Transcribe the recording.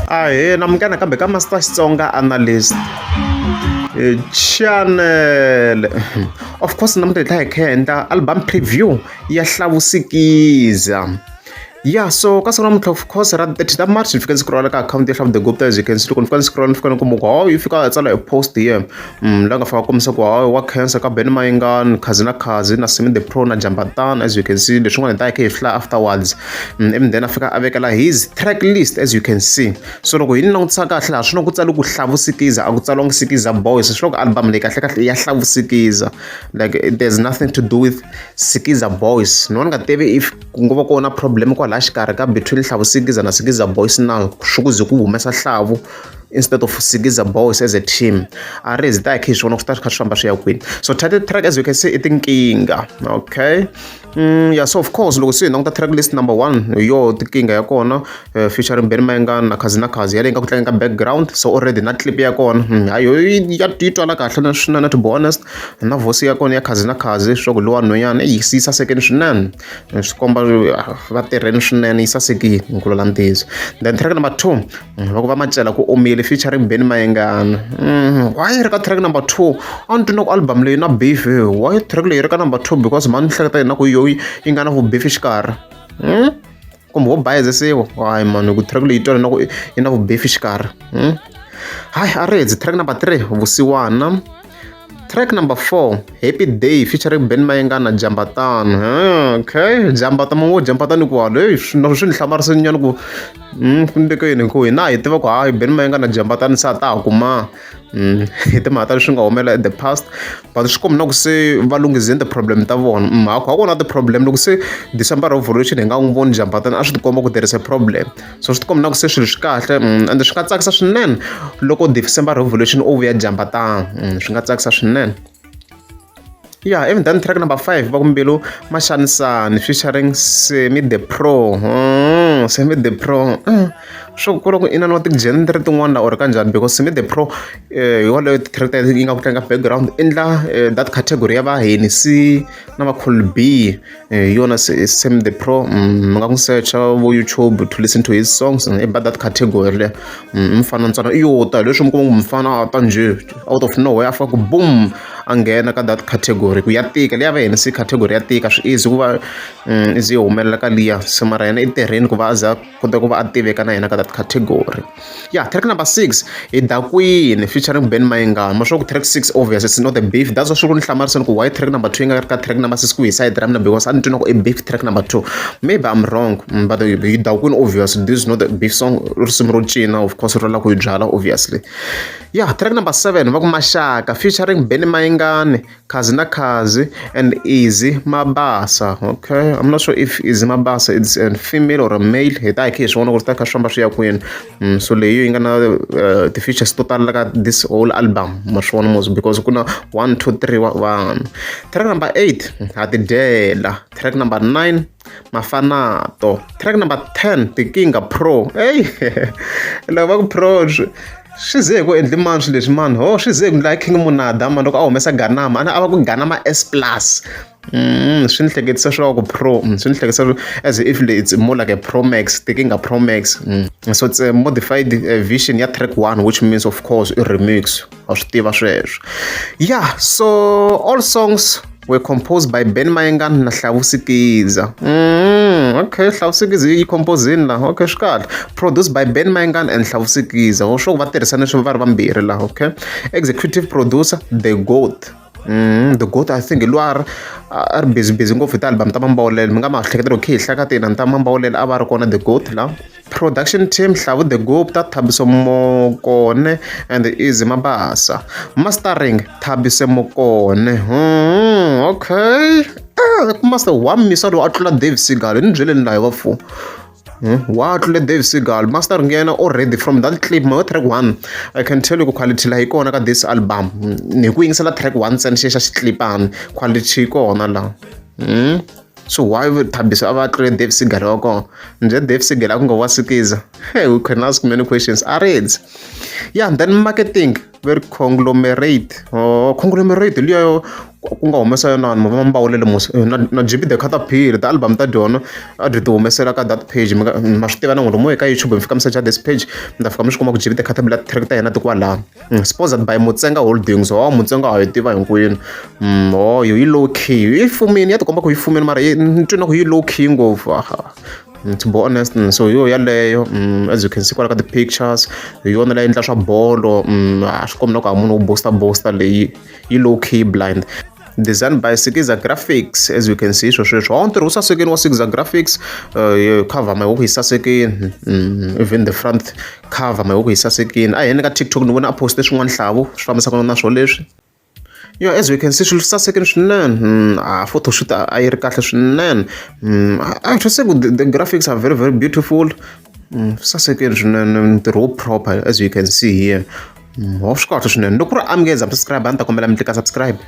namukana kambe ka Master Xitsonga Analyst channel. Of course namuhla hi kha hi endla album preview ya Hlavu Sikiza. Yeah, so ka siku namuntlha of course ra 30 March ni fika ndzi scroll ka account ya Hlavu the Gupta, as you can see. Loko ni fika ndzi scroll ni fika ni kuma ku yi fika a tsala hi post here la nga fika kombisa ku wa cancer ka Mayengani, Khazi na Seamy the Pro na Jambatani, as you can see. Leswin'wana hi ta hi fly afterwards, and then a fika a vekela his track list, as you can see. So loko hi ni langutisa kahle laha swi na ku tsala ku Hlavu Sikiza, a ku tsaliwanga Sikiza Boys. Swi loko album leyi kahle ya Hlavu Sikiza, like there's nothing to do with Sikiza Boys. Ni vona nga tivi if ku ngo va kona problem kwala xikarhi ka between Hlavu Sikiza na Sikiza Boys na swi ku ze ku humesa Hlavu instead of Sikiza Boys as a team. A ri zi ta hi kha hi swi vona ku swi ta swi kha swi famba swi ya kwini. So title track, as you can see, i Tikingha. Okay, yeah, so of course loko se hi languta track list number 1 yo Tikingha ya kona, featuring Mayengani na Khazi ya leyi nga ku tlanga ka background. So already na clip ya kona hayo ya twala kahle na swinene, to be honest. Na voice ya kona ya Khazi swa ku lowa nhwanyana yi sasekeni swinene, swi komba va tirheni swinene, yi sasekile nkulola ntiyiso. Then track number 2 va ku va macela ku omile featuring Mayengani. Why ri ka track number 2? A ni twi na ku album leyi na beef. Why track leyi ri ka number 2? Because mani hleketa na ku yo yi nga na vu beef xikarhi kumbe wo bayizisiwa. Hayi mani ku track leyi twana na ku yi na vu beef xikarhi. Hayi a ri track number 3 vusiwana. Track number 4 Happy Day featuring Mayengani na Jambatani. Okay, Jambatani ku halo swi ni hlamarisa nyana ku kundekeni ku hina hi tiva ku hayi Mayengani na Jambatani sa ta kuma hi timhaka leswi nga humelela in the past, but swi kombi na ku se va lunghizeni the problem ta vona. Mhaka wa kona the problem loko se December Revolution hi nga n'wi voni Jambatani, a swi ti komba ku there is a problem. So swi ti kombi na ku se swilo swi kahle, and swi nga tsakisa swinene loko December Revolution over ya Jambatani, swi nga tsakisa swinene. Yeah, even then track number 5 va kumbilu maxanisani featuring Seamy the Pro. Seamy the Pro swo ku loko ina no ti-genre tin'wana la or kanjhani, because Seamy the Pro hi waleyo track yi nga ku tlanga background endla that category ya va Hennessy na va Cool B, yona Seamy the Pro. Mi nga ku searcha vo YouTube to listen to his songs about that category le. Mfana ntsana iyo ta leswi mi kuma mfana ta nje out of nowhere afa ku boom a nghena ka that category ku ya tika leya va Hennessy category ya tika. Swi easy ku va izi humelela ka liya, se mara yena i tirheni ku va a za kota ku va a tiveka na yena ka that category. Yeah, track number 6 i Queen featuring Mayengani. Ma sure ku track 6 obvious it's not a beef. That's what swi ni hlamarisani ku why track number 2 yi nga ka track number 6 ku hi side ram na, because a ni twi na ku i beef track number 2. Maybe I'm wrong, but Queen obvious this is not a beef song. Risimu ro cina of course ro la ku yi byala obviously. Yeah, track number 7 va ku Maxaka featuring Mayengani, Khazi and Easy Mabasa. Okay, I'm not sure if Easy Mabasa is a female or a male. Hi ta hi kha hi swi vona ku ri ta kha swi famba swi ya kwini. So leyi yi nga na ti-features to tala ka this whole album, ma swi vona mos, because ku na 1 2 3 1. Track number 8 Hatidela. Track number 9 Mafanato. Track number 10 Tikingha Pro. Hey lava ku Pro swi ze ku endli mani swi leswi mani swi ze ku ndla King Munada mani loko a humesa Ganama a va ku Ganama S plus. Swi ni hleketisa swa ku Pro, swi ni hleketisa as if it's more like a Pro Max, Tikingha Pro Max. So it's a modified version ya track 1, which means of course a remix. A swi tiva sweswo. Yeah, so all songs were composed by Mayengani na Hlavu Sikiza. Okay, Hlavu Sikiza yi composing la. Okay, swi kahle. Produced by Mayengani and Hlavu Sikiza. Swo va tirhisana swi va ri vambirhi la. Okay, executive producer The Goat. The Goat I think lo a ri busy ngopfu hi ti-album ta Mambawulele. Mi nga ma hleketa loko hi hlakatina ta Mambawulele a va ri kona The Goat la. Production team Hlavu the Gupta, Thabiso Mokone and Easy Mabasa. Mastering Thabiso Mokone. Okay, master one misalo atlula Dave Segal ni byele na hi fu. Wa atlula Dave Segal master ngena already from that clip ma track 1. I can tell you ku quality la hi kona ka this album. Ni ku yingisela track 1 sen xexa xiclipani quality kona la. So why would Thabiso ava atlula Dave Segal wa kona? Nje Dave Segal ku nga wa Sikiza. Hey, we can ask many questions. Areds. Yeah, then marketing very conglomerate. Conglomerate liya ku nga humesa yona vanhu va mbawulele na GB the Caterpillar ti-album ta dyona a ti humesela ka that page ma swi tiva na n'wi lomu eka YouTube mi fika mi searcha this page mi ta fika mi swi kuma ku GB the Caterpillar track ta yena ti kwalano sponsored by Mutsenga Holdings Mutsenga a hi tiva hinkwenu yi low key yi fumini ya ti komba ku yi fumini mara ni twi na ku yi low key ngopfu to be honest so yo yaleyo as you can see kwala ka ti-pictures hi yona leyi endla swa bolo a swi kombi na ku a munhu wo bosta leyi yi low key blind designed by Sikiza Graphics as you can see sweswo ntirho wu sasekini wa Sikiza Graphics cover ma yi sasekini even the front cover ma yi sasekini a hi yeni ka TikTok ni vona a poste swin'wana Hlavu swi fambisaka na swo leswi yo as you can see swilo sasekini swinene photoshoot a yi ri kahle swinene I just say the graphics are very very beautiful sasekini swinene ntirho wu proper as you can see here wa swi kahle swinene loko ku ri a mi nge za subscribe a ni ta kombela mi tlika subscribe